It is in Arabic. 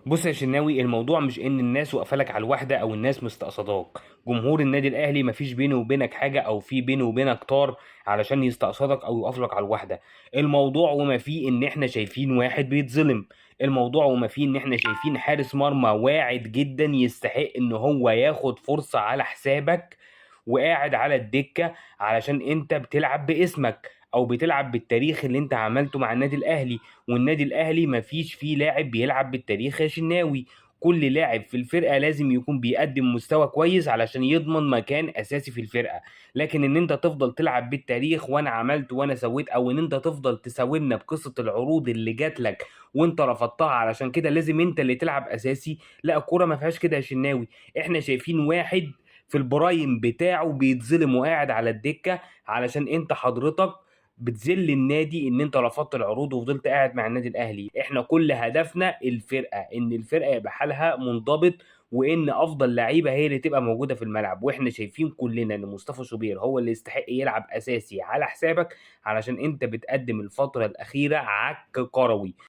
بص يا شناوي، الموضوع مش ان الناس واقفه لك على الواحده او الناس مستقصداك. جمهور النادي الاهلي مفيش بينه وبينك حاجه او في بينه وبينك طار علشان يستقصدك او يقف لك على الواحده. الموضوع وما فيه ان احنا شايفين واحد بيتظلم. الموضوع وما فيه ان احنا شايفين حارس مرمى واعد جدا يستحق ان هو ياخد فرصه على حسابك، وقاعد على الدكه علشان انت بتلعب باسمك او بتلعب بالتاريخ اللي انت عملته مع النادي الاهلي. والنادي الاهلي مفيش فيه لاعب بيلعب بالتاريخ يا شناوي. كل لاعب في الفرقه لازم يكون بيقدم مستوى كويس علشان يضمن مكان اساسي في الفرقه. لكن ان انت تفضل تلعب بالتاريخ وانا عملت وانا سويت، او ان انت تفضل تساومنا بقصه العروض اللي جات لك وانت رفضتها علشان كده لازم انت اللي تلعب اساسي. لا، الكوره ما فيهاش كده يا شناوي. احنا شايفين واحد في البرايم بتاعه بيتظلم وقاعد على الدكه علشان انت حضرتك بتذل النادي ان انت رفضت العروض وفضلت قاعد مع النادي الاهلي. احنا كل هدفنا الفرقه، ان الفرقه يبقى حالها منضبط، وان افضل لعيبه هي اللي تبقى موجوده في الملعب. واحنا شايفين كلنا ان مصطفى شوبير هو اللي يستحق يلعب اساسي على حسابك، علشان انت بتقدم الفتره الاخيره عك كروي.